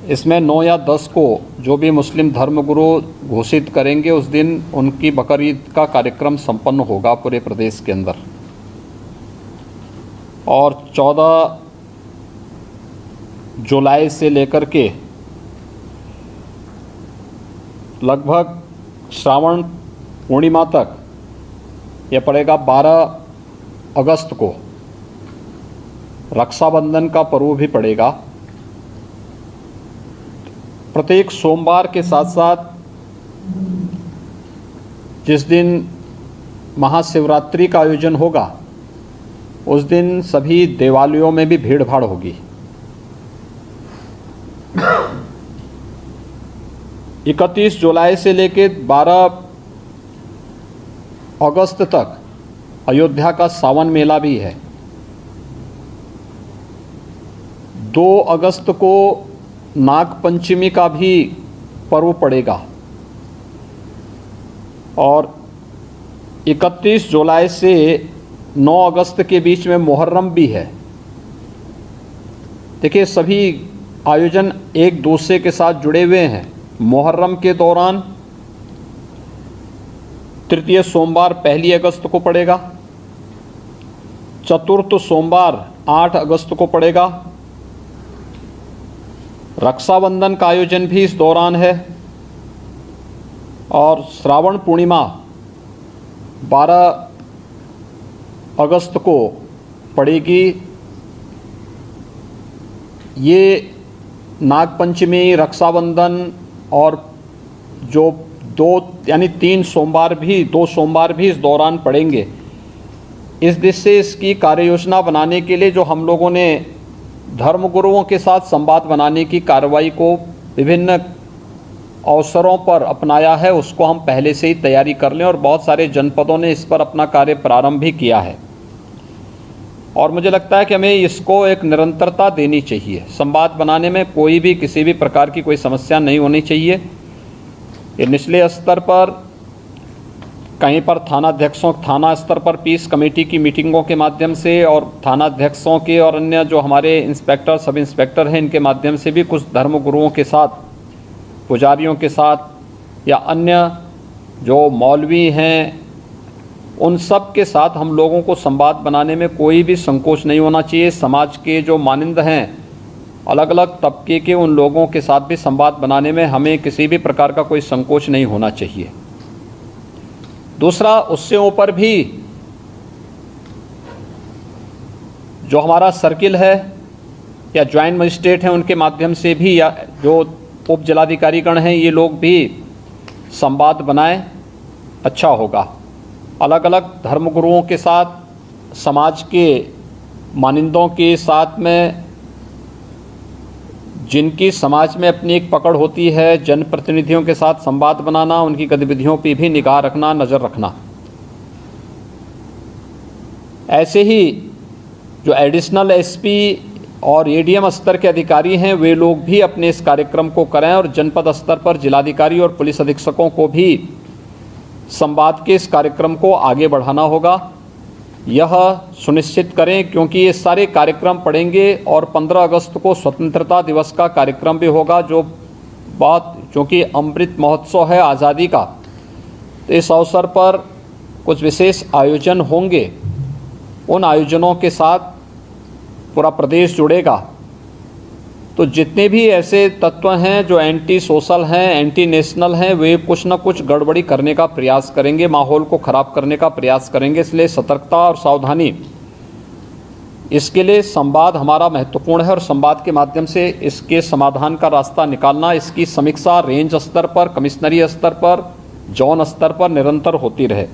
इसमें 9 या 10 को जो भी मुस्लिम धर्मगुरु घोषित करेंगे उस दिन उनकी बकरीद का कार्यक्रम संपन्न होगा पूरे प्रदेश के अंदर। और 14 जुलाई से लेकर के लगभग श्रावण पूर्णिमा तक यह पड़ेगा। 12 अगस्त को रक्षाबंधन का पर्व भी पड़ेगा। प्रत्येक सोमवार के साथ साथ जिस दिन महाशिवरात्रि का आयोजन होगा उस दिन सभी देवालयों में भी भीड़ भाड़ होगी। 31 जुलाई से लेकर 12 अगस्त तक अयोध्या का सावन मेला भी है। 2 अगस्त को नाग पंचमी का भी पर्व पड़ेगा और 31 जुलाई से 9 अगस्त के बीच में मुहर्रम भी है। देखिए, सभी आयोजन एक दूसरे के साथ जुड़े हुए हैं। मुहर्रम के दौरान तृतीय सोमवार 1 अगस्त को पड़ेगा, चतुर्थ सोमवार 8 अगस्त को पड़ेगा। रक्षाबंधन का आयोजन भी इस दौरान है और श्रावण पूर्णिमा 12 अगस्त को पड़ेगी। ये नागपंचमी, रक्षाबंधन और जो 2 सोमवार भी इस दौरान पड़ेंगे। इस दिशा से इसकी कार्य योजना बनाने के लिए जो हम लोगों ने धर्मगुरुओं के साथ संवाद बनाने की कार्रवाई को विभिन्न अवसरों पर अपनाया है, उसको हम पहले से ही तैयारी कर लें और बहुत सारे जनपदों ने इस पर अपना कार्य प्रारंभ भी किया है। और मुझे लगता है कि हमें इसको एक निरंतरता देनी चाहिए। संवाद बनाने में कोई भी किसी भी प्रकार की कोई समस्या नहीं होनी चाहिए। ये निचले स्तर पर कहीं पर थाना स्तर पर पीस कमेटी की मीटिंगों के माध्यम से और थानाध्यक्षों के और अन्य जो हमारे इंस्पेक्टर, सब इंस्पेक्टर हैं, इनके माध्यम से भी कुछ धर्मगुरुओं के साथ, पुजारियों के साथ या अन्य जो मौलवी हैं उन सब के साथ हम लोगों को संवाद बनाने में कोई भी संकोच नहीं होना चाहिए। समाज के जो मानिंद हैं, अलग अलग तबके के, उन लोगों के साथ भी संवाद बनाने में हमें किसी भी प्रकार का कोई संकोच नहीं होना चाहिए। दूसरा, उससे ऊपर भी जो हमारा सर्किल है या ज्वाइंट मजिस्ट्रेट हैं उनके माध्यम से भी, या जो उप जिलाधिकारीगण हैं, ये लोग भी संवाद बनाएं, अच्छा होगा। अलग अलग धर्मगुरुओं के साथ, समाज के मानिंदों के साथ में, जिनकी समाज में अपनी एक पकड़ होती है, जनप्रतिनिधियों के साथ संवाद बनाना, उनकी गतिविधियों पर भी निगाह रखना, नज़र रखना। ऐसे ही जो एडिशनल एसपी और एडीएम स्तर के अधिकारी हैं, वे लोग भी अपने इस कार्यक्रम को करें और जनपद स्तर पर जिलाधिकारी और पुलिस अधीक्षकों को भी संवाद के इस कार्यक्रम को आगे बढ़ाना होगा। यह सुनिश्चित करें, क्योंकि ये सारे कार्यक्रम पड़ेंगे और 15 अगस्त को स्वतंत्रता दिवस का कार्यक्रम भी होगा, क्योंकि अमृत महोत्सव है आज़ादी का। तो इस अवसर पर कुछ विशेष आयोजन होंगे। उन आयोजनों के साथ पूरा प्रदेश जुड़ेगा। तो जितने भी ऐसे तत्व हैं जो एंटी सोशल हैं, एंटी नेशनल हैं, वे कुछ न कुछ गड़बड़ी करने का प्रयास करेंगे, माहौल को ख़राब करने का प्रयास करेंगे। इसलिए सतर्कता और सावधानी, इसके लिए संवाद हमारा महत्वपूर्ण है और संवाद के माध्यम से इसके समाधान का रास्ता निकालना, इसकी समीक्षा रेंज स्तर पर, कमिश्नरी स्तर पर, जोन स्तर पर निरंतर होती रहे।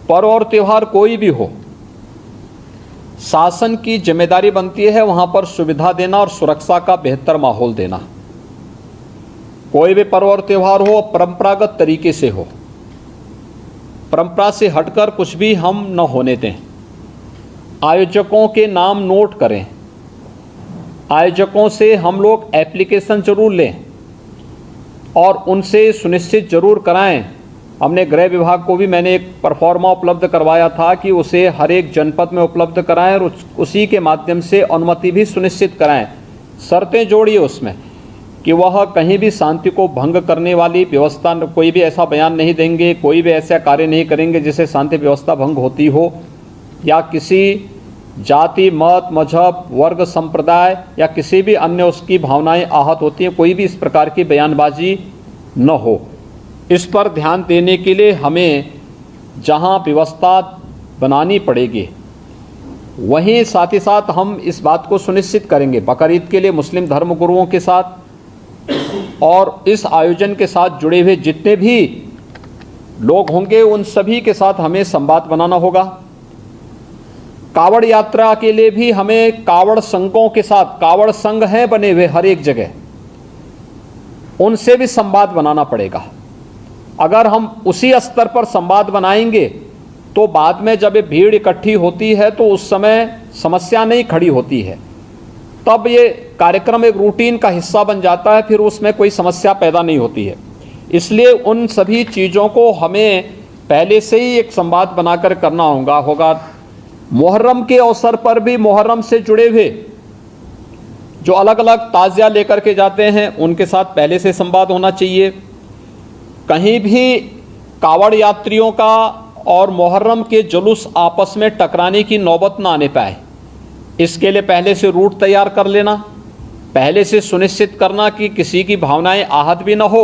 पर्व और त्यौहार कोई भी हो, शासन की जिम्मेदारी बनती है वहां पर सुविधा देना और सुरक्षा का बेहतर माहौल देना। कोई भी पर्व और त्यौहार हो, परंपरागत तरीके से हो, परंपरा से हटकर कुछ भी हम न होने दें। आयोजकों के नाम नोट करें, आयोजकों से हम लोग एप्लीकेशन जरूर लें और उनसे सुनिश्चित जरूर कराएं। हमने गृह विभाग को भी मैंने एक परफॉर्मा उपलब्ध करवाया था कि उसे हर एक जनपद में उपलब्ध कराएं और उसी के माध्यम से अनुमति भी सुनिश्चित कराएं। शर्तें जोड़िए उसमें कि वह कहीं भी शांति को भंग करने वाली व्यवस्था, कोई भी ऐसा बयान नहीं देंगे, कोई भी ऐसा कार्य नहीं करेंगे जिससे शांति व्यवस्था भंग होती हो, या किसी जाति, मत, मजहब, वर्ग, संप्रदाय या किसी भी अन्य उसकी भावनाएं आहत होती हैं, कोई भी इस प्रकार की बयानबाजी न हो। इस पर ध्यान देने के लिए हमें जहां व्यवस्था बनानी पड़ेगी, वहीं साथ ही साथ हम इस बात को सुनिश्चित करेंगे बकरीद के लिए मुस्लिम धर्मगुरुओं के साथ और इस आयोजन के साथ जुड़े हुए जितने भी लोग होंगे उन सभी के साथ हमें संवाद बनाना होगा। कावड़ यात्रा के लिए भी हमें कावड़ संघों के साथ, कावड़ संघ हैं बने हुए हर एक जगह, उनसे भी संवाद बनाना पड़ेगा। अगर हम उसी स्तर पर संवाद बनाएंगे तो बाद में जब ये भीड़ इकट्ठी होती है तो उस समय समस्या नहीं खड़ी होती है, तब ये कार्यक्रम एक रूटीन का हिस्सा बन जाता है, फिर उसमें कोई समस्या पैदा नहीं होती है। इसलिए उन सभी चीज़ों को हमें पहले से ही एक संवाद बनाकर करना होगा। मुहर्रम के अवसर पर भी मुहर्रम से जुड़े हुए जो अलग अलग ताज़िया लेकर के जाते हैं उनके साथ पहले से संवाद होना चाहिए। कहीं भी कावड़ यात्रियों का और मुहर्रम के जुलूस आपस में टकराने की नौबत ना आने पाए, इसके लिए पहले से रूट तैयार कर लेना, पहले से सुनिश्चित करना कि किसी की भावनाएं आहत भी न हो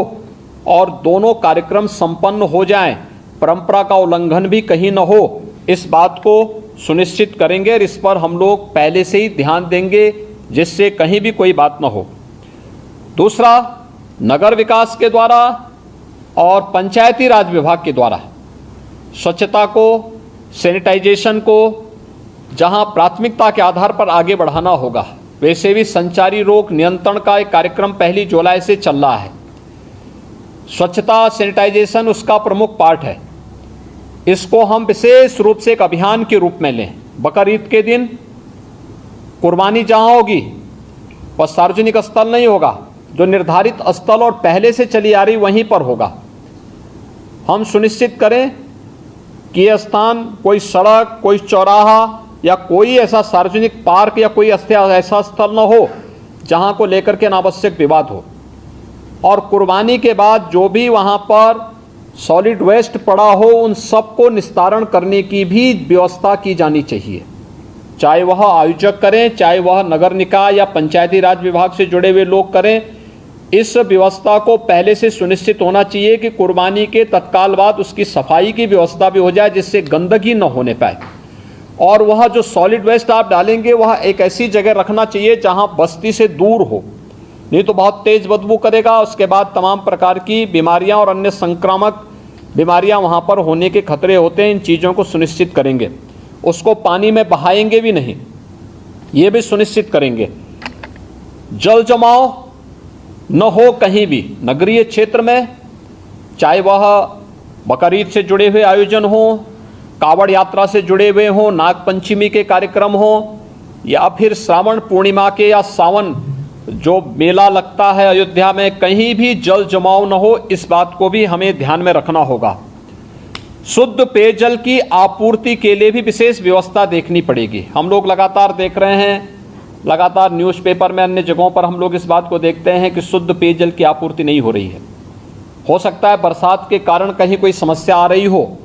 और दोनों कार्यक्रम संपन्न हो जाएं, परंपरा का उल्लंघन भी कहीं न हो, इस बात को सुनिश्चित करेंगे और इस पर हम लोग पहले से ही ध्यान देंगे जिससे कहीं भी कोई बात न हो। दूसरा, नगर विकास के द्वारा और पंचायती राज विभाग के द्वारा स्वच्छता को, सैनिटाइजेशन को जहां प्राथमिकता के आधार पर आगे बढ़ाना होगा, वैसे भी संचारी रोग नियंत्रण का एक कार्यक्रम 1 जुलाई से चल रहा है। स्वच्छता, सैनिटाइजेशन उसका प्रमुख पार्ट है। इसको हम विशेष रूप से एक अभियान के रूप में लें। बकरीद के दिन कुर्बानी जहां होगी वह सार्वजनिक स्थल नहीं होगा, जो निर्धारित स्थल और पहले से चली आ रही वहीं पर होगा। हम सुनिश्चित करें कि यह स्थान कोई सड़क, कोई चौराहा या कोई ऐसा सार्वजनिक पार्क या कोई ऐसा स्थल न हो जहां को लेकर के अनावश्यक विवाद हो। और कुर्बानी के बाद जो भी वहां पर सॉलिड वेस्ट पड़ा हो उन सबको निस्तारण करने की भी व्यवस्था की जानी चाहिए, चाहे वह आयोजक करें, चाहे वह नगर निकाय या पंचायती राज विभाग से जुड़े हुए लोग करें। इस व्यवस्था को पहले से सुनिश्चित होना चाहिए कि कुर्बानी के तत्काल बाद उसकी सफाई की व्यवस्था भी हो जाए जिससे गंदगी न होने पाए। और वह जो सॉलिड वेस्ट आप डालेंगे वह एक ऐसी जगह रखना चाहिए जहां बस्ती से दूर हो, नहीं तो बहुत तेज बदबू करेगा। उसके बाद तमाम प्रकार की बीमारियां और अन्य संक्रामक बीमारियां वहां पर होने के खतरे होते हैं। इन चीज़ों को सुनिश्चित करेंगे। उसको पानी में बहाएंगे भी नहीं, ये भी सुनिश्चित करेंगे। जल जमाव न हो कहीं भी नगरीय क्षेत्र में, चाहे वह बकरीद से जुड़े हुए आयोजन हो, कावड़ यात्रा से जुड़े हुए हों, नाग पंचमी के कार्यक्रम हो, या फिर श्रावण पूर्णिमा के या सावन जो मेला लगता है अयोध्या में, कहीं भी जल जमाव न हो, इस बात को भी हमें ध्यान में रखना होगा। शुद्ध पेयजल की आपूर्ति के लिए भी विशेष व्यवस्था देखनी पड़ेगी। हम लोग लगातार देख रहे हैं, लगातार न्यूज़पेपर में, अन्य जगहों पर हम लोग इस बात को देखते हैं कि शुद्ध पेयजल की आपूर्ति नहीं हो रही है। हो सकता है बरसात के कारण कहीं कोई समस्या आ रही हो,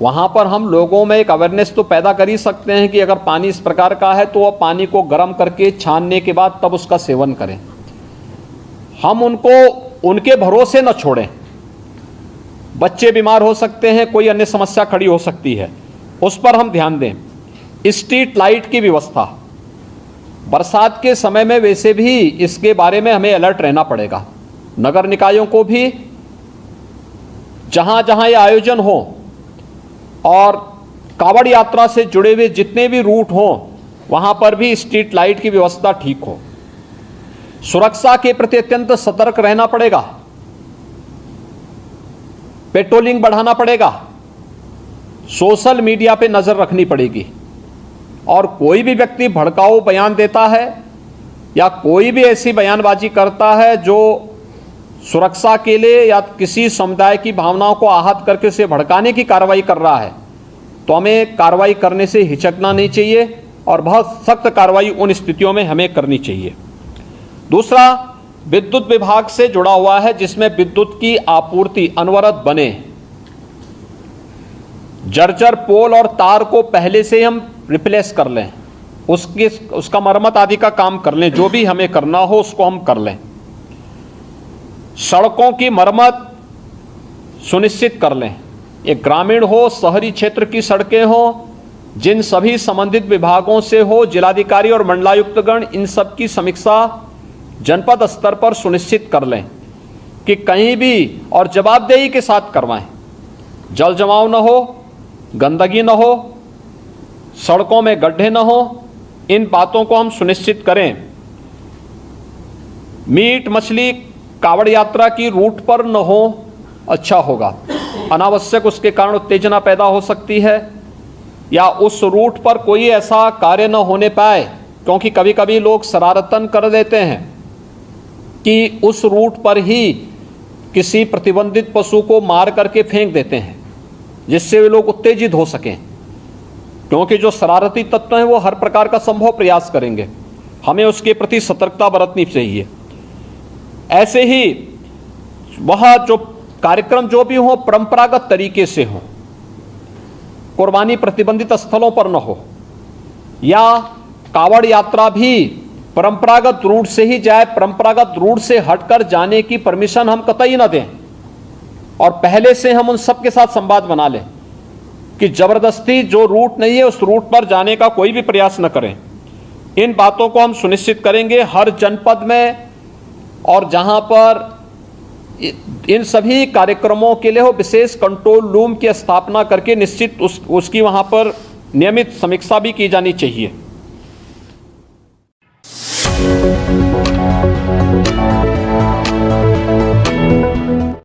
वहाँ पर हम लोगों में एक अवेयरनेस तो पैदा कर ही सकते हैं कि अगर पानी इस प्रकार का है तो वह पानी को गर्म करके छानने के बाद तब उसका सेवन करें। हम उनको उनके भरोसे न छोड़ें। बच्चे बीमार हो सकते हैं, कोई अन्य समस्या खड़ी हो सकती है, उस पर हम ध्यान दें। स्ट्रीट लाइट की व्यवस्था बरसात के समय में वैसे भी इसके बारे में हमें अलर्ट रहना पड़ेगा। नगर निकायों को भी जहां जहां ये आयोजन हो और कावड़ यात्रा से जुड़े हुए जितने भी रूट हों वहां पर भी स्ट्रीट लाइट की व्यवस्था ठीक हो। सुरक्षा के प्रति अत्यंत सतर्क रहना पड़ेगा, पेट्रोलिंग बढ़ाना पड़ेगा, सोशल मीडिया पे नजर रखनी पड़ेगी। और कोई भी व्यक्ति भड़काऊ बयान देता है या कोई भी ऐसी बयानबाजी करता है जो सुरक्षा के लिए या किसी समुदाय की भावनाओं को आहत करके उसे भड़काने की कार्रवाई कर रहा है, तो हमें कार्रवाई करने से हिचकना नहीं चाहिए और बहुत सख्त कार्रवाई उन स्थितियों में हमें करनी चाहिए। दूसरा, विद्युत विभाग से जुड़ा हुआ है जिसमें विद्युत की आपूर्ति अनवरत बने। जर्जर पोल और तार को पहले से हम रिप्लेस कर लें, उसका मरम्मत आदि का काम कर लें, जो भी हमें करना हो उसको हम कर लें। सड़कों की मरम्मत सुनिश्चित कर लें, ये ग्रामीण हो, शहरी क्षेत्र की सड़कें हो, जिन सभी संबंधित विभागों से हो, जिलाधिकारी और मंडलायुक्तगण इन सब की समीक्षा जनपद स्तर पर सुनिश्चित कर लें कि कहीं भी और जवाबदेही के साथ करवाएं, जल जमाव न हो, गंदगी न हो, सड़कों में गड्ढे न हो, इन बातों को हम सुनिश्चित करें। मीट मछली कावड़ यात्रा की रूट पर न हो, अच्छा होगा। अनावश्यक उसके कारण उत्तेजना पैदा हो सकती है, या उस रूट पर कोई ऐसा कार्य न होने पाए, क्योंकि कभी कभी लोग शरारतन कर देते हैं कि उस रूट पर ही किसी प्रतिबंधित पशु को मार करके फेंक देते हैं, जिससे वे लोग उत्तेजित हो सकें, क्योंकि जो शरारती तत्व हैं वो हर प्रकार का संभव प्रयास करेंगे। हमें उसके प्रति सतर्कता बरतनी चाहिए। ऐसे ही वह जो कार्यक्रम जो भी हो परंपरागत तरीके से हो, कुर्बानी प्रतिबंधित स्थलों पर न हो, या कावड़ यात्रा भी परंपरागत रूट से ही जाए, परंपरागत रूट से हटकर जाने की परमिशन हम कतई न दें। और पहले से हम उन सब के साथ संवाद बना लें कि जबरदस्ती जो रूट नहीं है उस रूट पर जाने का कोई भी प्रयास न करें। इन बातों को हम सुनिश्चित करेंगे हर जनपद में, और जहां पर इन सभी कार्यक्रमों के लिए हो विशेष कंट्रोल रूम की स्थापना करके निश्चित उसकी वहां पर नियमित समीक्षा भी की जानी चाहिए।